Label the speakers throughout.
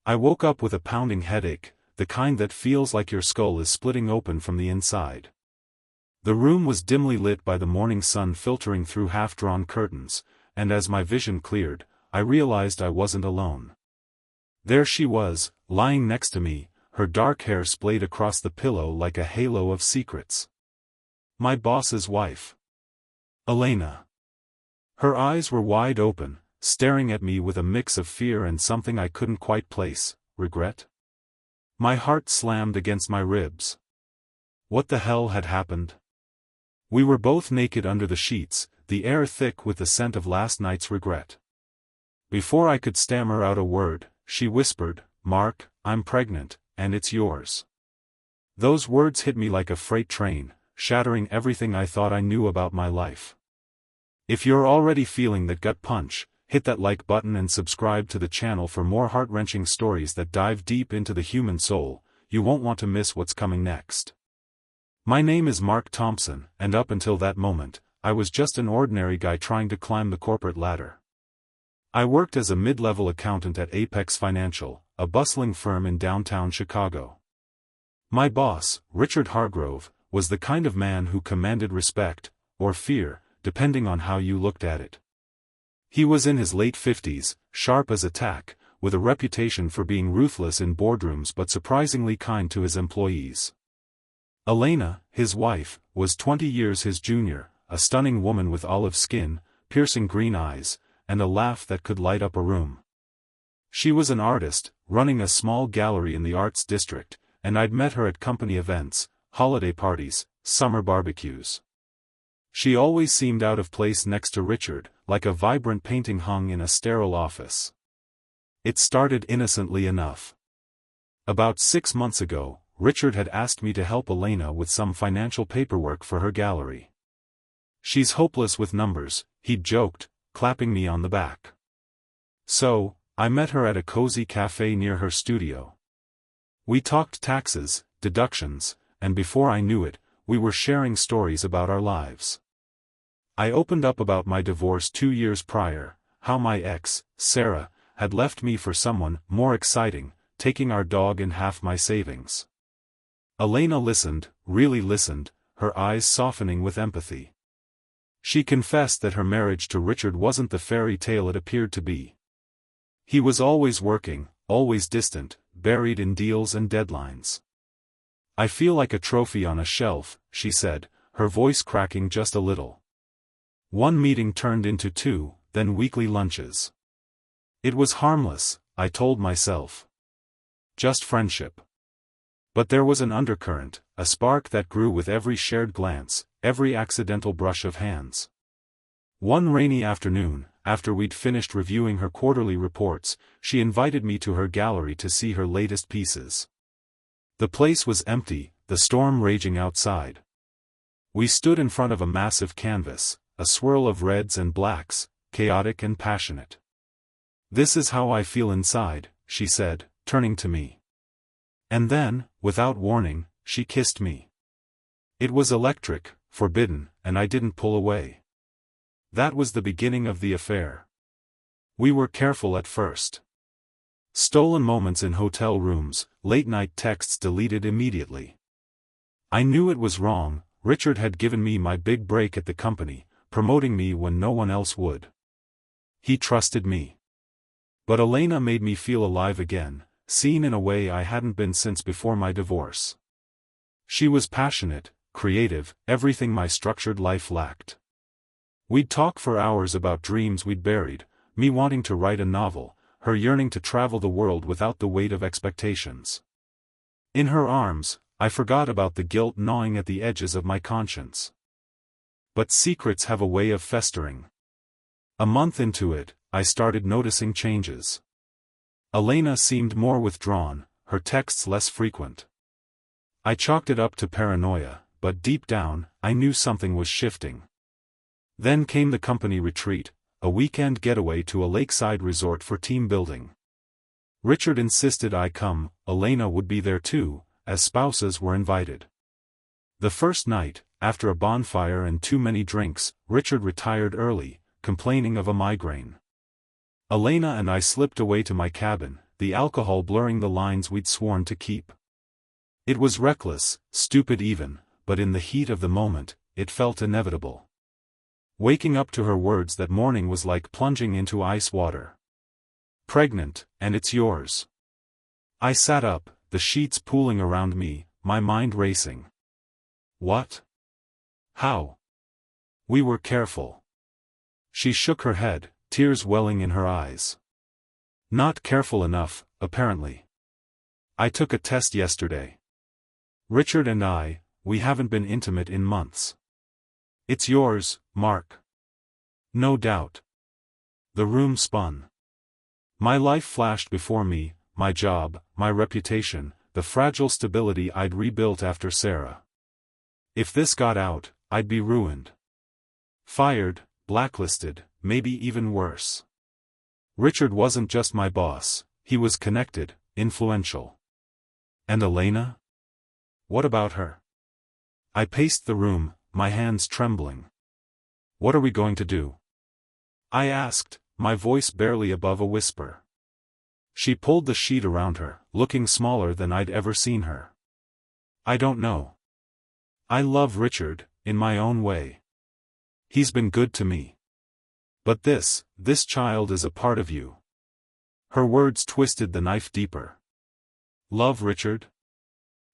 Speaker 1: I woke up with a pounding headache, the kind that feels like your skull is splitting open from the inside. The room was dimly lit by the morning sun filtering through half-drawn curtains, and as my vision cleared, I realized I wasn't alone. There she was, lying next to me, her dark hair splayed across the pillow like a halo of secrets. My boss's wife. Elena. Her eyes were wide open, staring at me with a mix of fear and something I couldn't quite place, regret. My heart slammed against my ribs. What the hell had happened? We were both naked under the sheets, the air thick with the scent of last night's regret. Before I could stammer out a word, she whispered, "Mark, I'm pregnant, and it's yours." Those words hit me like a freight train, shattering everything I thought I knew about my life. If you're already feeling that gut punch, hit that like button and subscribe to the channel for more heart-wrenching stories that dive deep into the human soul. You won't want to miss what's coming next. My name is Mark Thompson, and up until that moment, I was just an ordinary guy trying to climb the corporate ladder. I worked as a mid-level accountant at Apex Financial, a bustling firm in downtown Chicago. My boss, Richard Hargrove, was the kind of man who commanded respect, or fear, depending on how you looked at it. He was in his late 50s, sharp as a tack, with a reputation for being ruthless in boardrooms but surprisingly kind to his employees. Elena, his wife, was 20 years his junior, a stunning woman with olive skin, piercing green eyes, and a laugh that could light up a room. She was an artist, running a small gallery in the arts district, and I'd met her at company events, holiday parties, summer barbecues. She always seemed out of place next to Richard, like a vibrant painting hung in a sterile office. It started innocently enough. About 6 months ago, Richard had asked me to help Elena with some financial paperwork for her gallery. "She's hopeless with numbers," he'd joked, clapping me on the back. So, I met her at a cozy cafe near her studio. We talked taxes, deductions, and before I knew it, we were sharing stories about our lives. I opened up about my divorce 2 years prior, how my ex, Sarah, had left me for someone more exciting, taking our dog and half my savings. Elena listened, really listened, her eyes softening with empathy. She confessed that her marriage to Richard wasn't the fairy tale it appeared to be. He was always working, always distant, buried in deals and deadlines. "I feel like a trophy on a shelf," she said, her voice cracking just a little. One meeting turned into 2, then weekly lunches. It was harmless, I told myself. Just friendship. But there was an undercurrent, a spark that grew with every shared glance, every accidental brush of hands. One rainy afternoon, after we'd finished reviewing her quarterly reports, she invited me to her gallery to see her latest pieces. The place was empty, the storm raging outside. We stood in front of a massive canvas, a swirl of reds and blacks, chaotic and passionate. "This is how I feel inside," she said, turning to me. And then, without warning, she kissed me. It was electric, forbidden, and I didn't pull away. That was the beginning of the affair. We were careful at first. Stolen moments in hotel rooms, late-night texts deleted immediately. I knew it was wrong. Richard had given me my big break at the company, promoting me when no one else would. He trusted me. But Elena made me feel alive again, seen in a way I hadn't been since before my divorce. She was passionate, creative, everything my structured life lacked. We'd talk for hours about dreams we'd buried, me wanting to write a novel, her yearning to travel the world without the weight of expectations. In her arms, I forgot about the guilt gnawing at the edges of my conscience. But secrets have a way of festering. A month into it, I started noticing changes. Elena seemed more withdrawn, her texts less frequent. I chalked it up to paranoia, but deep down, I knew something was shifting. Then came the company retreat, a weekend getaway to a lakeside resort for team building. Richard insisted I come. Elena would be there too, as spouses were invited. The first night, after a bonfire and too many drinks, Richard retired early, complaining of a migraine. Elena and I slipped away to my cabin, the alcohol blurring the lines we'd sworn to keep. It was reckless, stupid even, but in the heat of the moment, it felt inevitable. Waking up to her words that morning was like plunging into ice water. Pregnant, and it's yours. I sat up, the sheets pooling around me, my mind racing. What? How? We were careful. She shook her head, tears welling in her eyes. Not careful enough, apparently. I took a test yesterday. Richard and I, we haven't been intimate in months. It's yours, Mark. No doubt. The room spun. My life flashed before me, my job, my reputation, the fragile stability I'd rebuilt after Sarah. If this got out, I'd be ruined. Fired, blacklisted, maybe even worse. Richard wasn't just my boss, he was connected, influential. And Elena? What about her? I paced the room, my hands trembling. What are we going to do? I asked, my voice barely above a whisper. She pulled the sheet around her, looking smaller than I'd ever seen her. I don't know. I love Richard, in my own way. He's been good to me. But this child is a part of you. Her words twisted the knife deeper. Love Richard?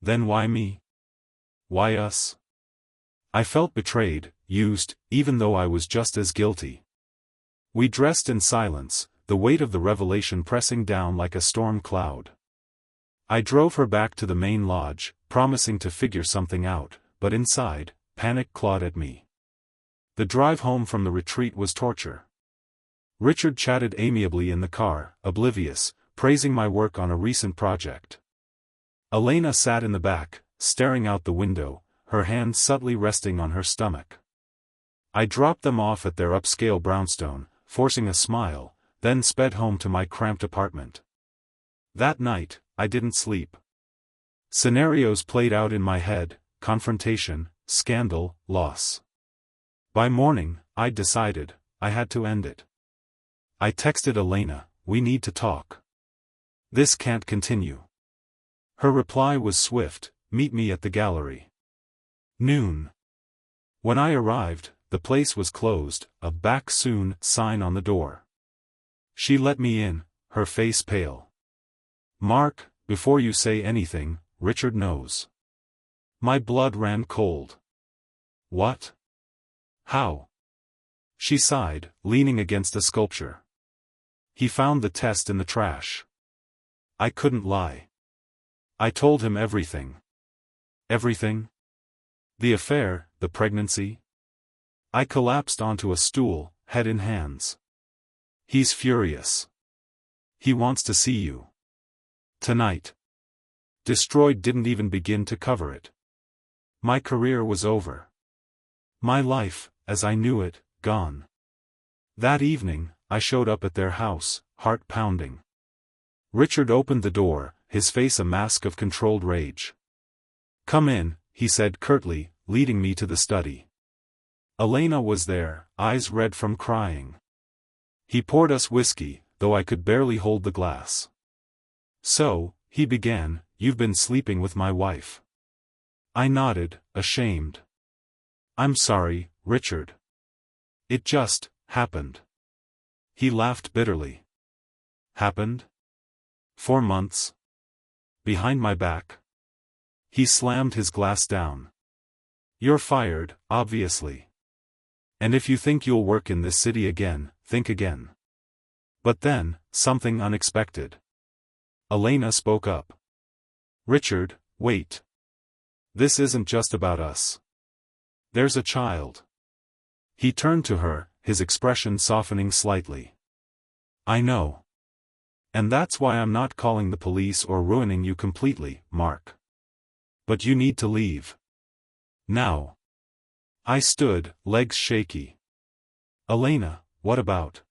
Speaker 1: Then why me? Why us? I felt betrayed, used, even though I was just as guilty. We dressed in silence, the weight of the revelation pressing down like a storm cloud. I drove her back to the main lodge, promising to figure something out, but inside, panic clawed at me. The drive home from the retreat was torture. Richard chatted amiably in the car, oblivious, praising my work on a recent project. Elena sat in the back, staring out the window, her hand subtly resting on her stomach. I dropped them off at their upscale brownstone, forcing a smile, then sped home to my cramped apartment. That night, I didn't sleep. Scenarios played out in my head: confrontation, scandal, loss. By morning, I'd decided, I had to end it. I texted Elena, "We need to talk. This can't continue." Her reply was swift, "Meet me at the gallery. Noon." When I arrived, the place was closed, a "back soon" sign on the door. She let me in, her face pale. "Mark, before you say anything, Richard knows." My blood ran cold. "What? How?" She sighed, leaning against a sculpture. "He found the test in the trash." I couldn't lie. I told him everything. Everything? The affair, the pregnancy? I collapsed onto a stool, head in hands. "He's furious. He wants to see you. Tonight." Destroyed didn't even begin to cover it. My career was over. My life, as I knew it, gone. That evening, I showed up at their house, heart pounding. Richard opened the door, his face a mask of controlled rage. "Come in," he said curtly, leading me to the study. Elena was there, eyes red from crying. He poured us whiskey, though I could barely hold the glass. "So," he began, "you've been sleeping with my wife." I nodded, ashamed. "I'm sorry, Richard. It just happened." He laughed bitterly. "Happened? 4 months? Behind my back?" He slammed his glass down. "You're fired, obviously. And if you think you'll work in this city again, think again." But then, something unexpected. Elena spoke up. "Richard, wait. This isn't just about us. There's a child." He turned to her, his expression softening slightly. "I know. And that's why I'm not calling the police or ruining you completely, Mark. But you need to leave. Now." I stood, legs shaky. "Elena, what about?"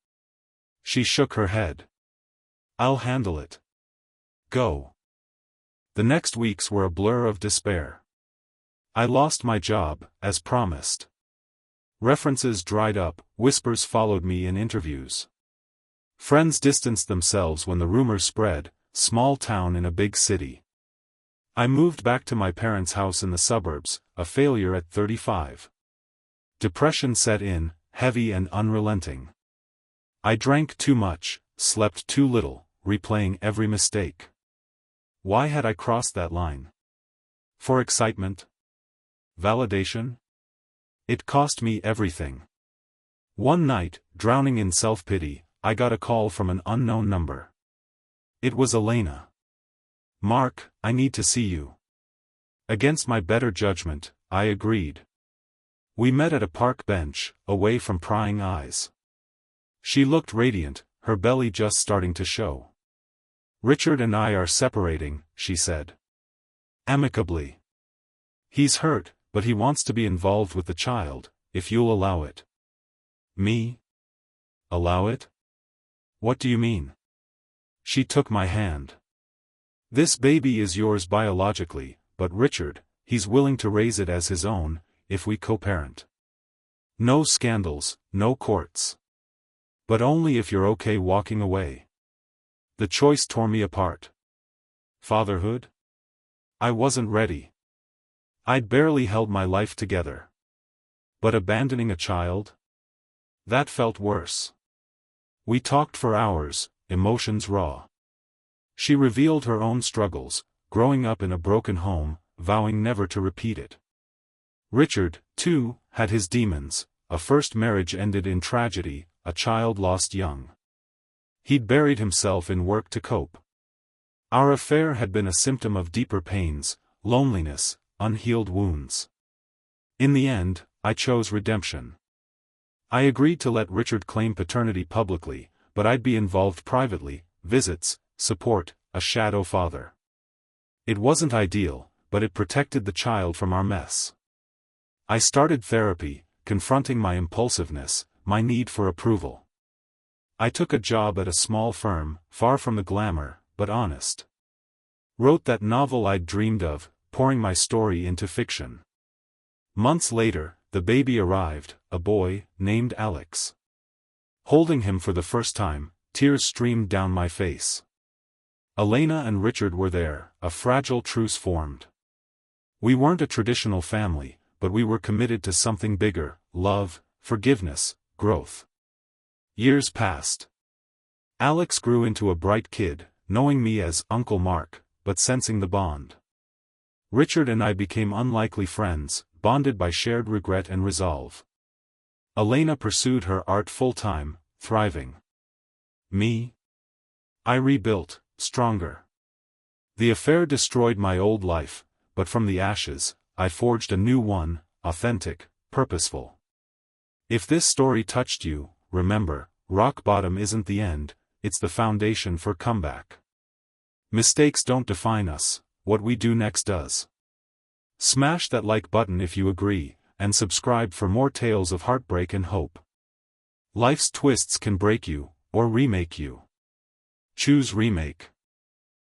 Speaker 1: She shook her head. "I'll handle it. Go." The next weeks were a blur of despair. I lost my job, as promised. References dried up, whispers followed me in interviews. Friends distanced themselves when the rumors spread, small town in a big city. I moved back to my parents' house in the suburbs, a failure at 35. Depression set in, heavy and unrelenting. I drank too much, slept too little, replaying every mistake. Why had I crossed that line? For excitement? Validation? It cost me everything. One night, drowning in self-pity, I got a call from an unknown number. It was Elena. "Mark, I need to see you." Against my better judgment, I agreed. We met at a park bench, away from prying eyes. She looked radiant, her belly just starting to show. "Richard and I are separating," she said. Amicably. "He's hurt, but he wants to be involved with the child, if you'll allow it." Me? Allow it? What do you mean? She took my hand. "This baby is yours biologically, but Richard, he's willing to raise it as his own, if we co-parent. No scandals, no courts. But only if you're okay walking away." The choice tore me apart. Fatherhood? I wasn't ready. I'd barely held my life together. But abandoning a child? That felt worse. We talked for hours, emotions raw. She revealed her own struggles, growing up in a broken home, vowing never to repeat it. Richard, too, had his demons. A first marriage ended in tragedy, a child lost young. He'd buried himself in work to cope. Our affair had been a symptom of deeper pains, loneliness, unhealed wounds. In the end, I chose redemption. I agreed to let Richard claim paternity publicly, but I'd be involved privately, visits, support, a shadow father. It wasn't ideal, but it protected the child from our mess. I started therapy, confronting my impulsiveness, my need for approval. I took a job at a small firm, far from the glamour, but honest. Wrote that novel I'd dreamed of, pouring my story into fiction. Months later, the baby arrived, a boy, named Alex. Holding him for the first time, tears streamed down my face. Elena and Richard were there, a fragile truce formed. We weren't a traditional family, but we were committed to something bigger: love, forgiveness, growth. Years passed. Alex grew into a bright kid, knowing me as Uncle Mark, but sensing the bond. Richard and I became unlikely friends, bonded by shared regret and resolve. Elena pursued her art full-time, thriving. Me? I rebuilt, stronger. The affair destroyed my old life, but from the ashes, I forged a new one, authentic, purposeful. If this story touched you, remember, rock bottom isn't the end, it's the foundation for comeback. Mistakes don't define us, what we do next does. Smash that like button if you agree, and subscribe for more tales of heartbreak and hope. Life's twists can break you, or remake you. Choose remake.